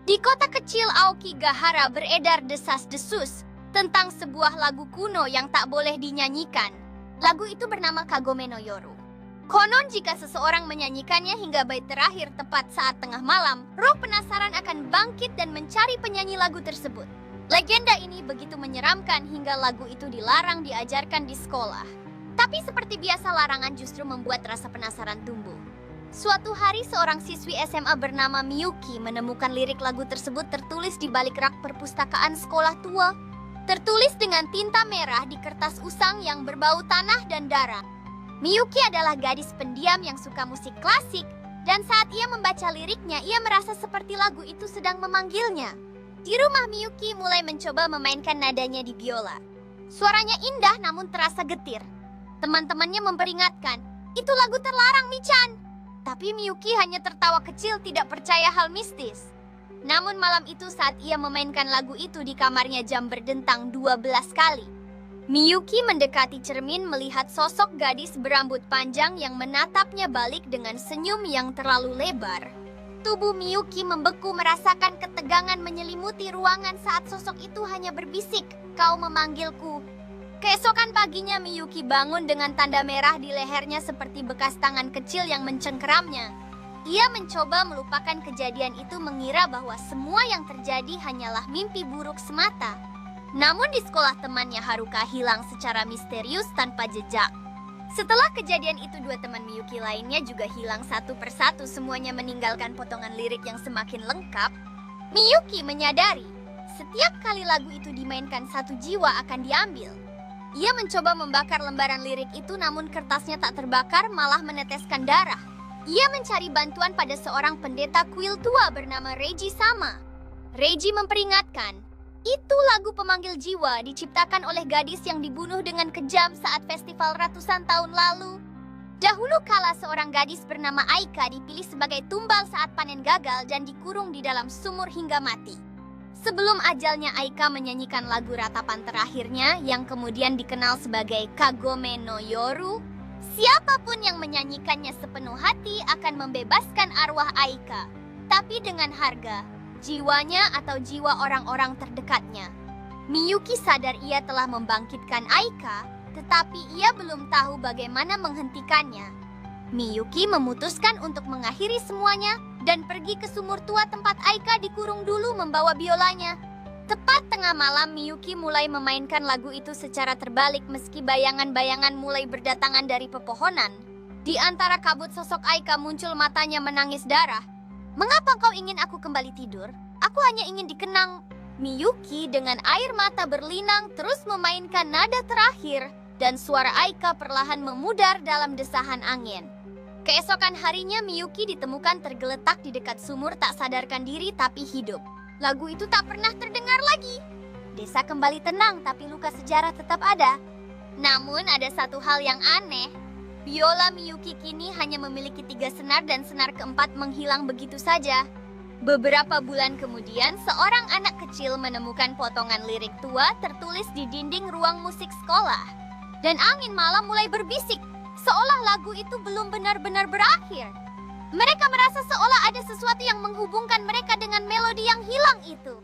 Di kota kecil Aokigahara beredar desas-desus tentang sebuah lagu kuno yang tak boleh dinyanyikan. Lagu itu bernama Kagome no Yoru. Konon jika seseorang menyanyikannya hingga bait terakhir tepat saat tengah malam, roh penasaran akan bangkit dan mencari penyanyi lagu tersebut. Legenda ini begitu menyeramkan hingga lagu itu dilarang diajarkan di sekolah. Tapi seperti biasa larangan justru membuat rasa penasaran tumbuh. Suatu hari seorang siswi SMA bernama Miyuki menemukan lirik lagu tersebut tertulis di balik rak perpustakaan sekolah tua. Tertulis dengan tinta merah di kertas usang yang berbau tanah dan darah. Miyuki adalah gadis pendiam yang suka musik klasik, dan saat ia membaca liriknya, ia merasa seperti lagu itu sedang memanggilnya. Di rumah Miyuki mulai mencoba memainkan nadanya di biola. Suaranya indah namun terasa getir. Teman-temannya memperingatkan, "Itu lagu terlarang, Michan." Tapi Miyuki hanya tertawa kecil tidak percaya hal mistis. Namun malam itu saat ia memainkan lagu itu di kamarnya jam berdentang 12 kali. Miyuki mendekati cermin melihat sosok gadis berambut panjang yang menatapnya balik dengan senyum yang terlalu lebar. Tubuh Miyuki membeku merasakan ketegangan menyelimuti ruangan saat sosok itu hanya berbisik, "Kau memanggilku." Keesokan paginya Miyuki bangun dengan tanda merah di lehernya seperti bekas tangan kecil yang mencengkeramnya. Ia mencoba melupakan kejadian itu mengira bahwa semua yang terjadi hanyalah mimpi buruk semata. Namun di sekolah temannya Haruka hilang secara misterius tanpa jejak. Setelah kejadian itu dua teman Miyuki lainnya juga hilang satu persatu, semuanya meninggalkan potongan lirik yang semakin lengkap. Miyuki menyadari, setiap kali lagu itu dimainkan satu jiwa akan diambil. Ia mencoba membakar lembaran lirik itu namun kertasnya tak terbakar, malah meneteskan darah. Ia mencari bantuan pada seorang pendeta kuil tua bernama Reiji Sama. Reiji memperingatkan, itu lagu pemanggil jiwa diciptakan oleh gadis yang dibunuh dengan kejam saat festival ratusan tahun lalu. Dahulu kala seorang gadis bernama Aika dipilih sebagai tumbal saat panen gagal dan dikurung di dalam sumur hingga mati. Sebelum ajalnya, Aika menyanyikan lagu ratapan terakhirnya yang kemudian dikenal sebagai Kagome no Yoru. Siapapun yang menyanyikannya sepenuh hati akan membebaskan arwah Aika, tapi dengan harga jiwanya atau jiwa orang-orang terdekatnya. Miyuki sadar ia telah membangkitkan Aika, tetapi ia belum tahu bagaimana menghentikannya. Miyuki memutuskan untuk mengakhiri semuanya dan pergi ke sumur tua tempat Aika dikurung dulu membawa biolanya. Tepat tengah malam, Miyuki mulai memainkan lagu itu secara terbalik meski bayangan-bayangan mulai berdatangan dari pepohonan. Di antara kabut sosok Aika muncul, matanya menangis darah. "Mengapa kau ingin aku kembali tidur? Aku hanya ingin dikenang." Miyuki dengan air mata berlinang terus memainkan nada terakhir dan suara Aika perlahan memudar dalam desahan angin. Keesokan harinya Miyuki ditemukan tergeletak di dekat sumur tak sadarkan diri tapi hidup. Lagu itu tak pernah terdengar lagi. Desa kembali tenang tapi luka sejarah tetap ada. Namun ada satu hal yang aneh. Biola Miyuki kini hanya memiliki 3 senar dan senar keempat menghilang begitu saja. Beberapa bulan kemudian seorang anak kecil menemukan potongan lirik tua tertulis di dinding ruang musik sekolah. Dan angin malam mulai berbisik, seolah lagu itu belum benar-benar berakhir. Mereka merasa seolah ada sesuatu yang menghubungkan mereka dengan melodi yang hilang itu.